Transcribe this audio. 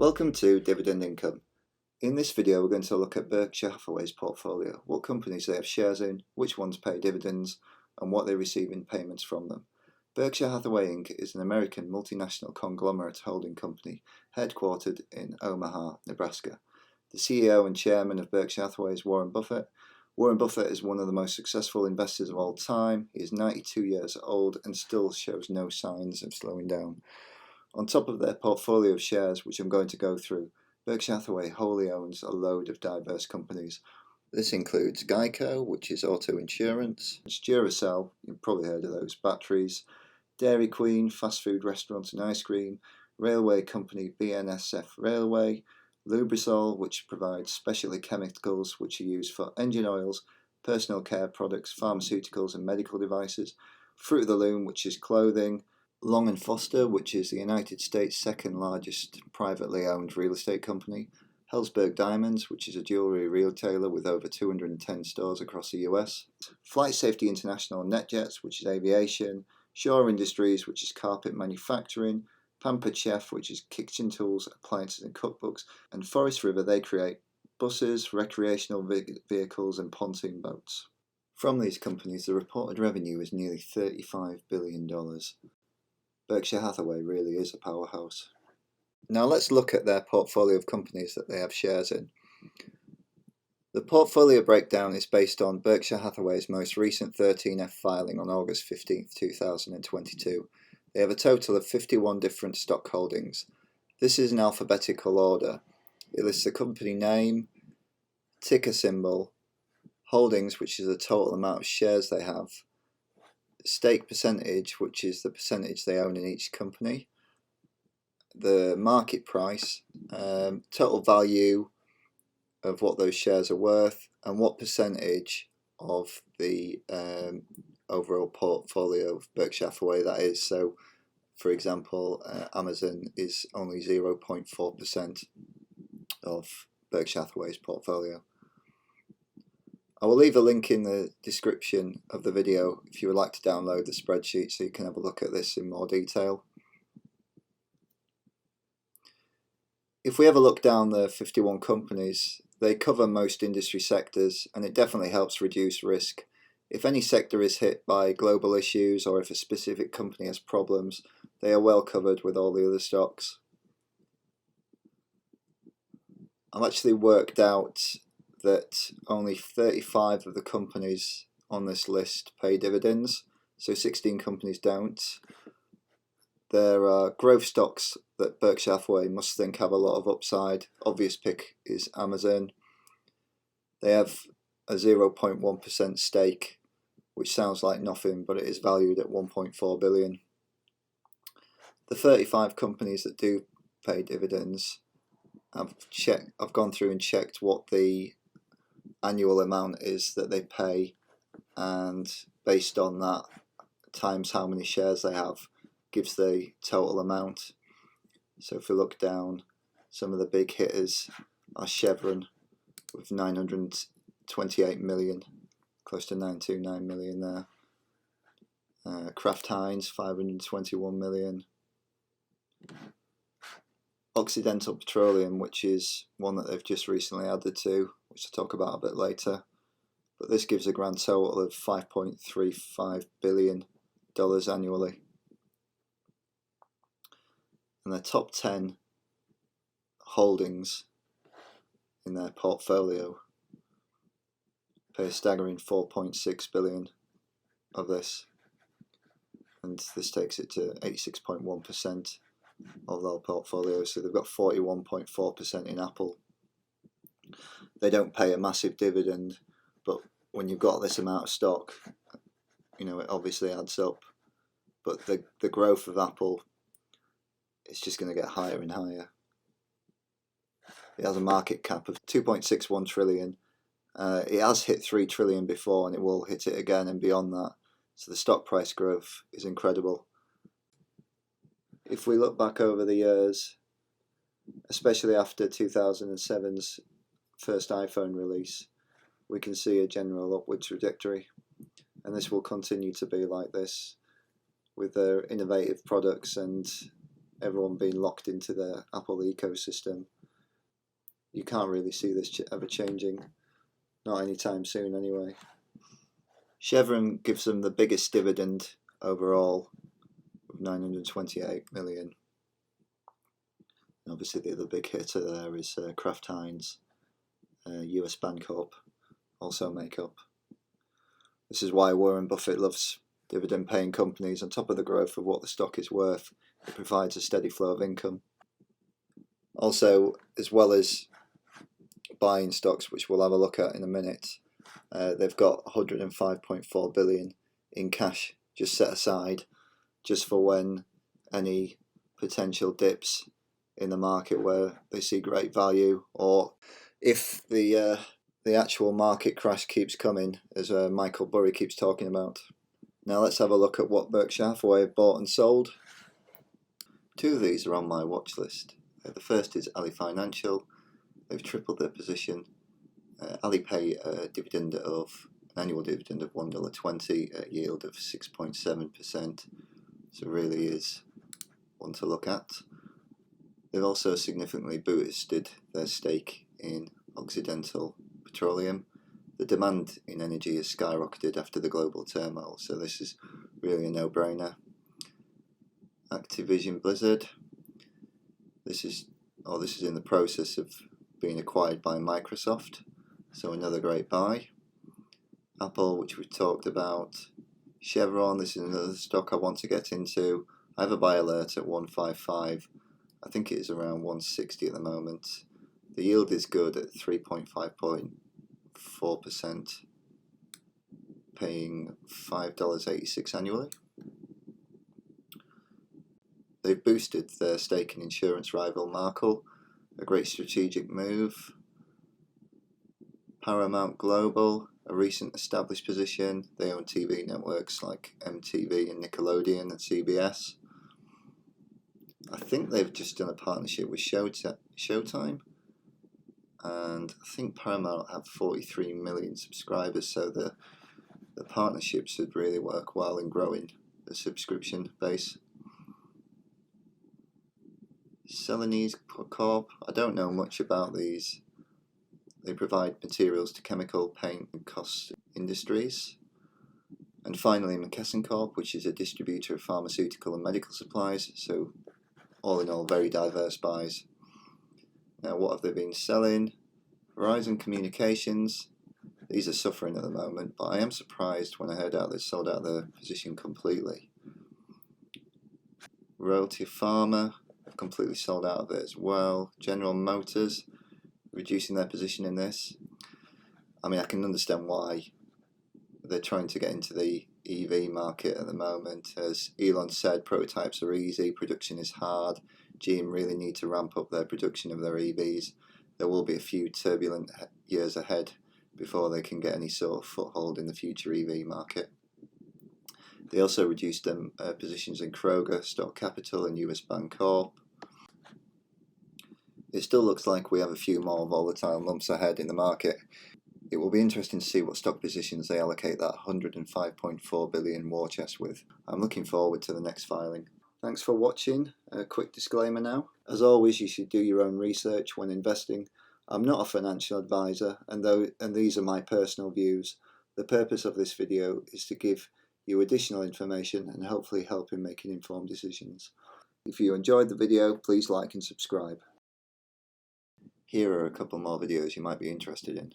Welcome to Dividend Income. In this video we're going to look at Berkshire Hathaway's portfolio, what companies they have shares in, which ones pay dividends, and what they receive in payments from them. Berkshire Hathaway Inc. is an American multinational conglomerate holding company headquartered in Omaha, Nebraska. The CEO and chairman of Berkshire Hathaway is Warren Buffett. Warren Buffett is one of the most successful investors of all time. He is 92 years old and still shows no signs of slowing down. On top of their portfolio of shares, which I'm going to go through, Berkshire Hathaway wholly owns a load of diverse companies. This includes Geico, which is auto insurance, Duracell, you've probably heard of those, batteries, Dairy Queen, fast food restaurants and ice cream, railway company BNSF Railway, Lubrisol, which provides specialty chemicals which are used for engine oils, personal care products, pharmaceuticals and medical devices, Fruit of the Loom, which is clothing, Long & Foster, which is the United States' second largest privately owned real estate company, Helzberg Diamonds, which is a jewellery retailer with over 210 stores across the US, Flight Safety International NetJets, which is aviation, Shaw Industries, which is carpet manufacturing, Pampered Chef, which is kitchen tools, appliances and cookbooks, and Forest River, they create buses, recreational vehicles and pontoon boats. From these companies, the reported revenue is nearly $35 billion. Berkshire Hathaway really is a powerhouse. Now let's look at their portfolio of companies that they have shares in. The portfolio breakdown is based on Berkshire Hathaway's most recent 13F filing on August 15, 2022. They have a total of 51 different stock holdings. This is in alphabetical order. It lists the company name, ticker symbol, holdings, which is the total amount of shares they have, stake percentage, which is the percentage they own in each company, the market price, total value of what those shares are worth, and what percentage of the overall portfolio of Berkshire Hathaway that is. So for example, Amazon is only 0.4% of Berkshire Hathaway's portfolio. I will leave a link in the description of the video if you would like to download the spreadsheet so you can have a look at this in more detail. If we have a look down the 51 companies, they cover most industry sectors, and it definitely helps reduce risk. If any sector is hit by global issues or if a specific company has problems, they are well covered with all the other stocks. I've actually worked out that only 35 of the companies on this list pay dividends, so 16 companies don't. There are growth stocks that Berkshire Hathaway must think have a lot of upside. Obvious pick is Amazon. They have a 0.1% stake, which sounds like nothing, but it is valued at 1.4 billion. The 35 companies that do pay dividends, I've gone through and checked what the annual amount is that they pay, and based on that times how many shares they have gives the total amount. So if we look down, some of the big hitters are Chevron with 928 million, close to 929 million there. Kraft Heinz 521 million. Occidental Petroleum, which is one that they've just recently added to, which I'll talk about a bit later, but this gives a grand total of $5.35 billion annually. And the top 10 holdings in their portfolio pay a staggering 4.6 billion of this, and this takes it to 86.1% of their portfolio. So they've got 41.4% in Apple. They don't pay a massive dividend, but when you've got this amount of stock, you know, it obviously adds up. But the growth of Apple is just going to get higher and higher. It has a market cap of 2.61 trillion. It has hit 3 trillion before, and it will hit it again and beyond that. So the stock price growth is incredible. If we look back over the years, especially after 2007's first iPhone release, we can see a general upward trajectory, and this will continue to be like this with their innovative products and everyone being locked into the Apple ecosystem. You can't really see this ever changing, not anytime soon anyway. Chevron gives them the biggest dividend overall of 928 million. And obviously the other big hitter there is Kraft Heinz, US Bancorp also make up. This is why Warren Buffett loves dividend paying companies. On top of the growth of what the stock is worth, it provides a steady flow of income. Also, as well as buying stocks, which we'll have a look at in a minute, they've got 105.4 billion in cash just set aside just for when any potential dips in the market where they see great value, or if the actual market crash keeps coming, as Michael Burry keeps talking about. Now let's have a look at what Berkshire Hathaway have bought and sold. Two of these are on my watch list. The first is Ali Financial. They've tripled their position. Ali pay a dividend of an annual dividend of $1.20 at a yield of 6.7%. So really is one to look at. They've also significantly boosted their stake in Occidental Petroleum. The demand in energy has skyrocketed after the global turmoil, so this is really a no-brainer. Activision Blizzard. This is in the process of being acquired by Microsoft, so another great buy. Apple, which we've talked about. Chevron, this is another stock I want to get into. I have a buy alert at 155. I think it is around 160 at the moment. The yield is good at 3.4%, paying $5.86 annually. They've boosted their stake in insurance rival Markel, a great strategic move. Paramount Global, a recent established position. They own TV networks like MTV and Nickelodeon and CBS. I think they've just done a partnership with Showtime, and I think Paramount have 43 million subscribers, so the partnership should really work well in growing the subscription base. Celanese Corp, I don't know much about these. They provide materials to chemical, paint and cost industries. And finally McKesson Corp, which is a distributor of pharmaceutical and medical supplies, so all in all very diverse buys. Now what have they been selling? Verizon Communications, these are suffering at the moment, but I am surprised when I heard out they sold out their position completely. Royalty Pharma have completely sold out of it as well. General Motors reducing their position in this. I mean, I can understand why. They're trying to get into the EV market at the moment. As Elon said, prototypes are easy, production is hard. GM really need to ramp up their production of their EVs. There will be a few turbulent years ahead before they can get any sort of foothold in the future EV market. They also reduced their positions in Kroger, Stock Capital and US Bancorp. It still looks like we have a few more volatile months ahead in the market. It will be interesting to see what stock positions they allocate that 105.4 billion war chest with. I'm looking forward to the next filing. Thanks for watching. A quick disclaimer now. As always, you should do your own research when investing. I'm not a financial advisor, and these are my personal views. The purpose of this video is to give you additional information and hopefully help in making informed decisions. If you enjoyed the video, please like and subscribe. Here are a couple more videos you might be interested in.